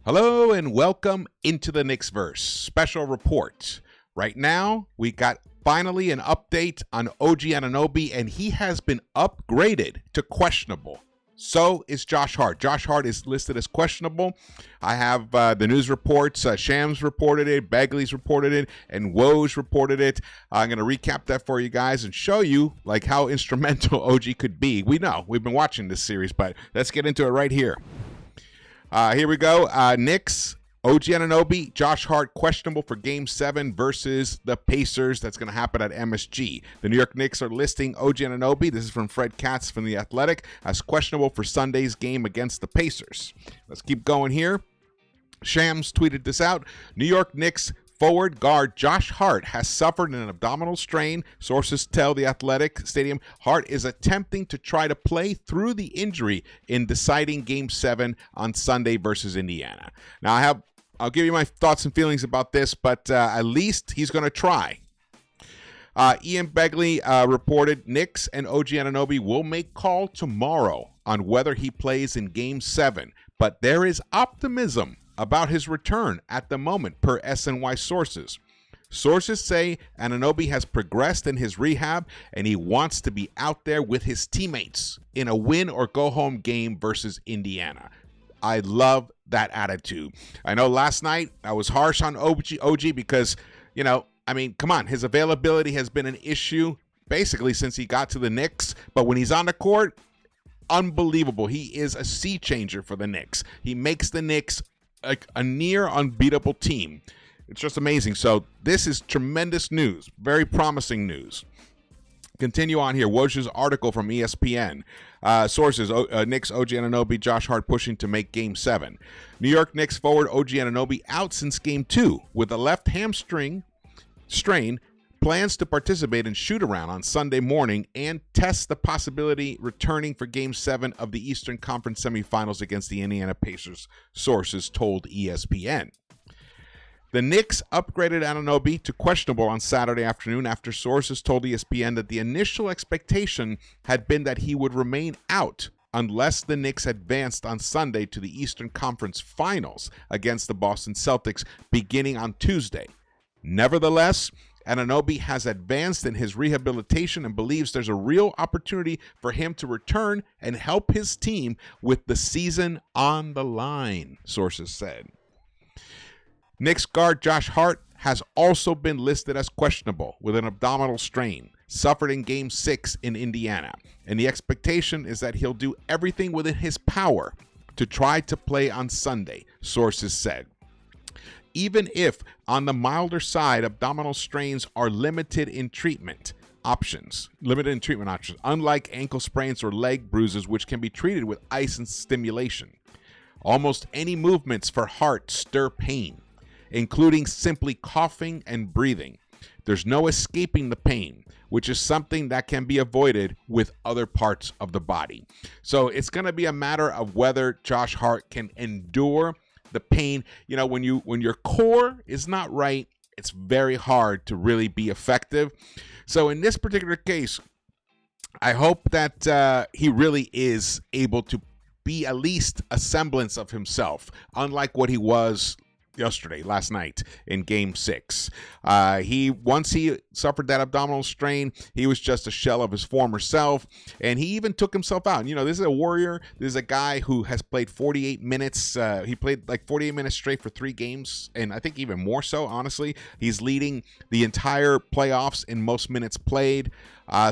Hello and welcome into the Knicks-Verse special report. Right now, we got finally an update on OG Anunoby, and he has been upgraded to questionable. So is Josh Hart. Josh Hart is listed as questionable. I have the news reports. Shams reported it, Begley's reported it, and Woj reported it. I'm going to recap that for you guys and show you like how instrumental OG could be. We know. We've been watching this series, but let's get into it right here. Here we go. Knicks, OG Anunoby, Josh Hart questionable for Game 7 versus the Pacers. That's going to happen at MSG. The New York Knicks are listing OG Anunoby, this is from Fred Katz from The Athletic, as questionable for Sunday's game against the Pacers. Let's keep going here. Shams tweeted this out. New York Knicks forward guard Josh Hart has suffered an abdominal strain. Sources tell The Athletic Stadium Hart is attempting to try to play through the injury in deciding Game 7 on Sunday versus Indiana. Now, I'll give you my thoughts and feelings about this, but at least he's going to try. Ian Begley reported Knicks and OG Anunoby will make call tomorrow on whether he plays in Game 7, but there is optimism about his return at the moment, per SNY sources. Sources say Anunoby has progressed in his rehab and he wants to be out there with his teammates in a win-or-go-home game versus Indiana. I love that attitude. I know last night I was harsh on OG because, come on, his availability has been an issue basically since he got to the Knicks, but when he's on the court, unbelievable. He is a sea changer for the Knicks. He makes the Knicks a near unbeatable team. It's just amazing. So this is tremendous news, very promising news. Continue on here. Woj's article from ESPN. Sources, Knicks, OG Anunoby, Josh Hart pushing to make Game 7. New York Knicks forward OG Anunoby out since Game 2 with a left hamstring strain. Plans to participate in shoot-around on Sunday morning and test the possibility returning for Game 7 of the Eastern Conference semifinals against the Indiana Pacers, sources told ESPN. The Knicks upgraded Anunoby to questionable on Saturday afternoon after sources told ESPN that the initial expectation had been that he would remain out unless the Knicks advanced on Sunday to the Eastern Conference Finals against the Boston Celtics beginning on Tuesday. Nevertheless, Anunoby has advanced in his rehabilitation and believes there's a real opportunity for him to return and help his team with the season on the line, sources said. Knicks guard Josh Hart has also been listed as questionable with an abdominal strain suffered in Game 6 in Indiana, and the expectation is that he'll do everything within his power to try to play on Sunday, sources said. Even if, on the milder side, abdominal strains are limited in treatment options, unlike ankle sprains or leg bruises, which can be treated with ice and stimulation. Almost any movements for Hart stir pain, including simply coughing and breathing. There's no escaping the pain, which is something that can be avoided with other parts of the body. So it's going to be a matter of whether Josh Hart can endure the pain. When your core is not right, it's very hard to really be effective. So in this particular case, I hope that he really is able to be at least a semblance of himself, unlike what he was last night in Game 6. Once he suffered that abdominal strain, he was just a shell of his former self, and he even took himself out. This is a warrior. This is a guy who has played 48 minutes. He played like 48 minutes straight for 3 games, and I think even more so, honestly. He's leading the entire playoffs in most minutes played.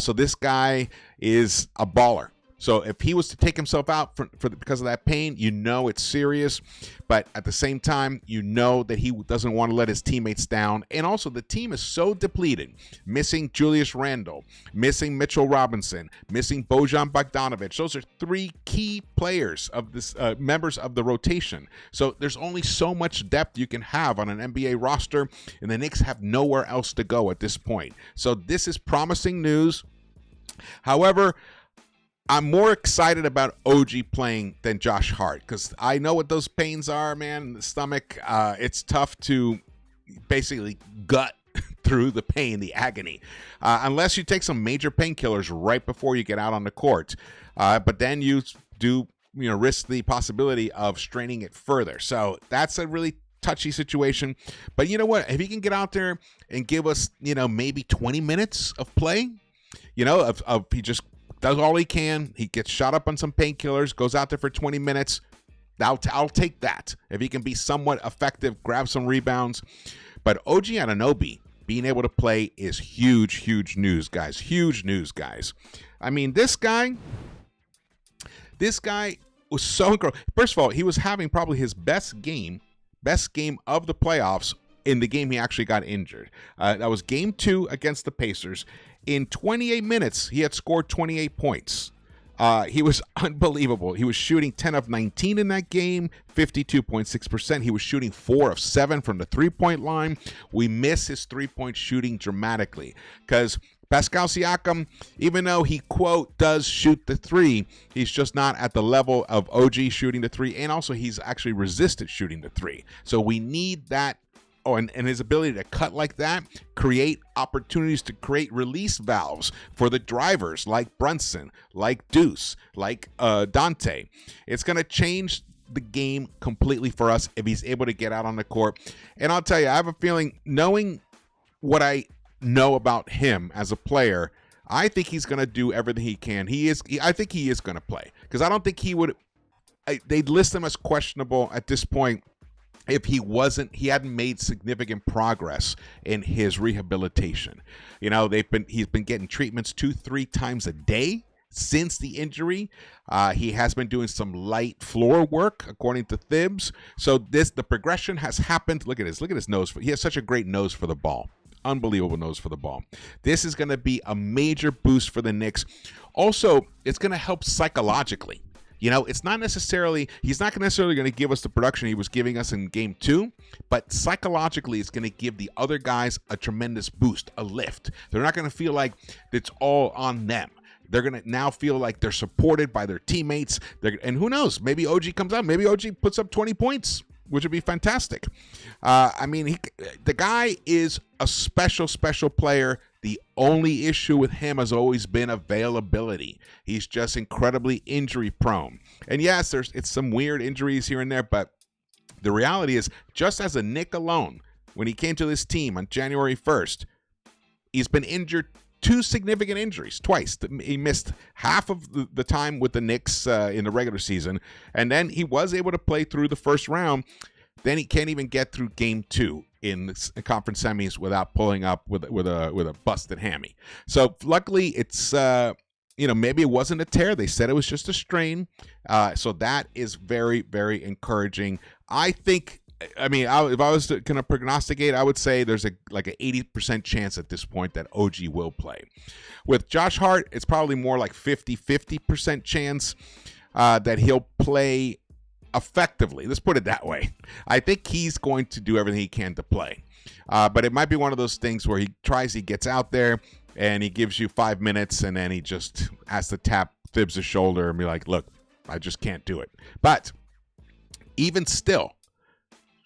So this guy is a baller. So if he was to take himself out because of that pain, it's serious. But at the same time, that he doesn't want to let his teammates down. And also, the team is so depleted. Missing Julius Randle, missing Mitchell Robinson, missing Bojan Bogdanovic. Those are 3 key players of this members of the rotation. So there's only so much depth you can have on an NBA roster, and the Knicks have nowhere else to go at this point. So this is promising news. However, I'm more excited about OG playing than Josh Hart because I know what those pains are, man, in the stomach. It's tough to basically gut through the pain, the agony, unless you take some major painkillers right before you get out on the court. But then you do risk the possibility of straining it further. So that's a really touchy situation. But you know what? If he can get out there and give us, maybe 20 minutes of play, of he just does all he can. He gets shot up on some painkillers, goes out there for 20 minutes. I'll take that. If he can be somewhat effective, grab some rebounds. But OG Anunoby being able to play is huge news, guys. Huge news, guys. I mean, this guy was so incredible. First of all, he was having probably his best game of the playoffs in the game he actually got injured. That was game 2 against the Pacers. In 28 minutes, he had scored 28 points. He was unbelievable. He was shooting 10 of 19 in that game, 52.6%. He was shooting 4 of 7 from the three-point line. We miss his three-point shooting dramatically because Pascal Siakam, even though he, quote, does shoot the three, he's just not at the level of OG shooting the three, and also he's actually resisted shooting the three. So we need that. Oh, and his ability to cut like that, create opportunities to create release valves for the drivers like Brunson, like Deuce, like Dante. It's going to change the game completely for us if he's able to get out on the court. And I'll tell you, I have a feeling, knowing what I know about him as a player, I think he's going to do everything he can. I think he is going to play, because I don't think he would. They'd list him as questionable at this point if he hadn't made significant progress in his rehabilitation. He's been getting treatments 2-3 times a day since the injury. He has been doing some light floor work, according to Thibs. So the progression has happened. Look at his nose. He has such a great nose for the ball. Unbelievable nose for the ball. This is going to be a major boost for the Knicks. Also, it's going to help psychologically. It's not necessarily, he's not necessarily going to give us the production he was giving us in game 2, but psychologically it's going to give the other guys a tremendous boost, a lift. They're not going to feel like it's all on them. They're going to now feel like they're supported by their teammates. And who knows, maybe OG comes out, maybe OG puts up 20 points, which would be fantastic. The guy is a special player. The only issue with him has always been availability. He's just incredibly injury prone. And yes, it's some weird injuries here and there, but the reality is, just as a Knick alone, when he came to this team on January 1st, he's been injured 2 significant injuries twice. He missed half of the time with the Knicks in the regular season, and then he was able to play through the first round. Then he can't even get through game 2 in the conference semis without pulling up with a busted hammy. So luckily, it's maybe it wasn't a tear. They said it was just a strain. So that is very, very encouraging. I think. If I was going to prognosticate, I would say there's an 80% chance at this point that OG will play. With Josh Hart, it's probably more like 50% chance that he'll play effectively. Let's put it that way. I think he's going to do everything he can to play. But it might be one of those things where he gets out there, and he gives you 5 minutes, and then he just has to tap Thibs' shoulder and be like, look, I just can't do it. But even still,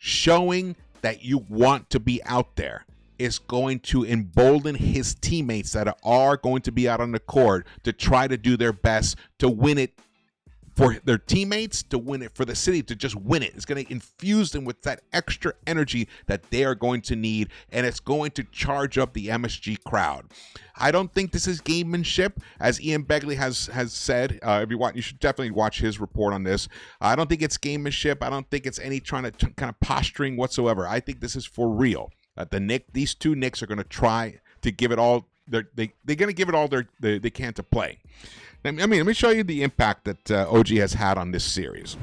showing that you want to be out there is going to embolden his teammates that are going to be out on the court to try to do their best to win it for their teammates, to win it for the city, to just win it. It's going to infuse them with that extra energy that they are going to need, and it's going to charge up the MSG crowd. I don't think this is gamemanship, as Ian Begley has said. If you want, you should definitely watch his report on this. I don't think it's gamemanship. I don't think it's any trying to kind of posturing whatsoever. I think this is for real. These two Knicks are going to try to give it all. They're going to give it all they can to play. Let me show you the impact that OG has had on this series.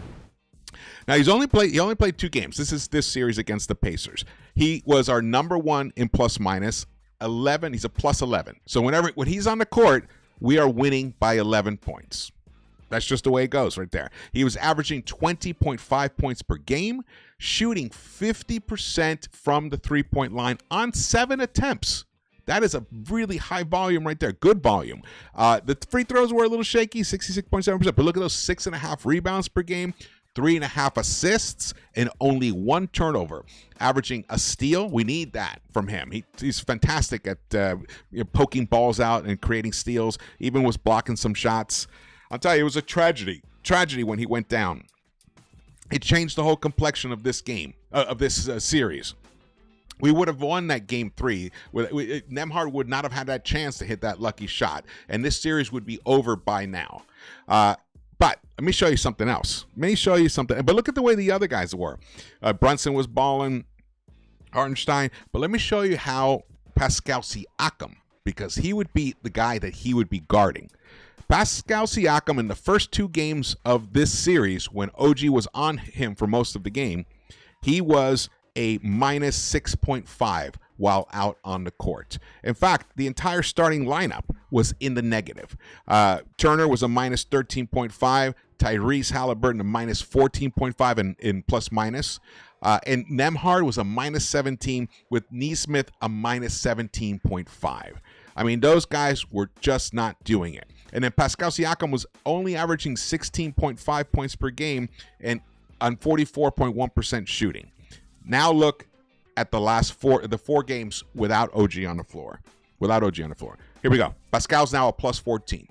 Now he only played 2 games. This is this series against the Pacers. He was our number 1 in plus minus 11. He's a plus 11. So when he's on the court, we are winning by 11 points. That's just the way it goes right there. He was averaging 20.5 points per game, shooting 50% from the 3-point line on 7 attempts. That is a really high volume right there. Good volume. The free throws were a little shaky, 66.7%. But look at those 6.5 rebounds per game, 3.5 assists, and only 1 turnover. Averaging a steal. We need that from him. He's fantastic at poking balls out and creating steals. Even was blocking some shots. I'll tell you, it was a tragedy tragedy when he went down. It changed the whole complexion of this game, of this series. We would have won that game 3. Nembhard would not have had that chance to hit that lucky shot, and this series would be over by now. But let me show you something else. But look at the way the other guys were. Brunson was balling, Hartenstein. But let me show you how Pascal Siakam, because he would be the guy that he would be guarding. Pascal Siakam in the first 2 games of this series, when OG was on him for most of the game, he was a minus 6.5 while out on the court. In fact, the entire starting lineup was in the negative. Turner was a minus 13.5, Tyrese Halliburton a minus 14.5 in plus minus, and Nembhard was a minus 17 with Nesmith a minus 17.5. I mean, those guys were just not doing it. And then Pascal Siakam was only averaging 16.5 points per game and on 44.1% shooting. Now look at the 4 games without OG on the floor. Here we go. Pascal's now a plus 14.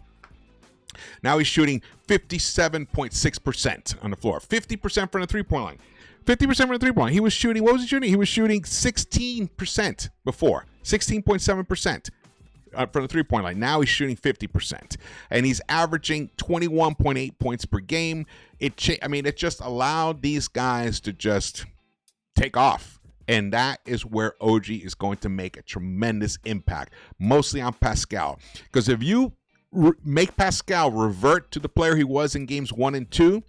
Now he's shooting 57.6% on the floor. 50% from the three-point line. 50% from the three-point line. He was shooting, what was he shooting? He was shooting 16% before. 16.7% from the three-point line. Now he's shooting 50%. And he's averaging 21.8 points per game. It just allowed these guys to just take off. And that is where OG is going to make a tremendous impact, mostly on Pascal. Because if you make Pascal revert to the player he was in games 1 and 2,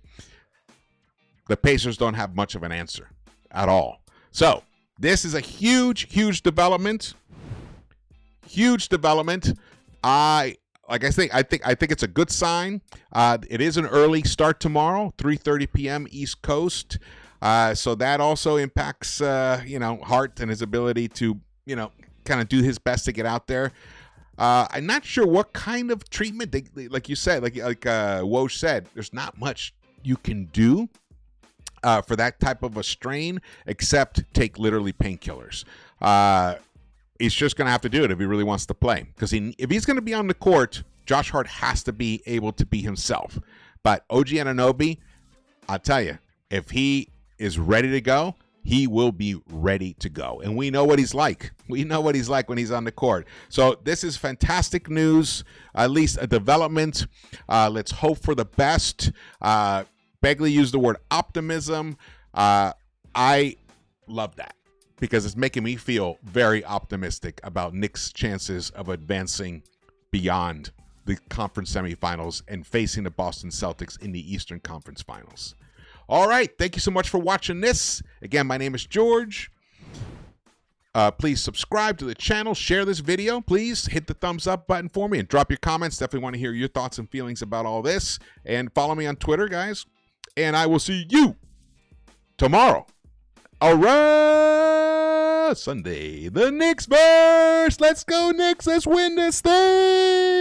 the Pacers don't have much of an answer at all. So this is a huge development. Huge development. I think it's a good sign. It is an early start tomorrow, 3:30 p.m. East Coast. So that also impacts, Hart and his ability to, kind of do his best to get out there. I'm not sure what kind of treatment, like you said, like Woj said, there's not much you can do for that type of a strain except take literally painkillers. He's just going to have to do it if he really wants to play. Because if he's going to be on the court, Josh Hart has to be able to be himself. But OG Anunoby, I'll tell you, if he is ready to go, he will be ready to go. And we know what he's like. We know what he's like when he's on the court. So this is fantastic news, at least a development. Let's hope for the best. Begley used the word optimism. I love that because it's making me feel very optimistic about Knicks' chances of advancing beyond the conference semifinals and facing the Boston Celtics in the Eastern Conference Finals. All right. Thank you so much for watching this. Again, my name is George. Please subscribe to the channel. Share this video. Please hit the thumbs up button for me and drop your comments. Definitely want to hear your thoughts and feelings about all this. And follow me on Twitter, guys. And I will see you tomorrow. All right. Sunday. The Knicks-Verse. Let's go, Knicks. Let's win this thing.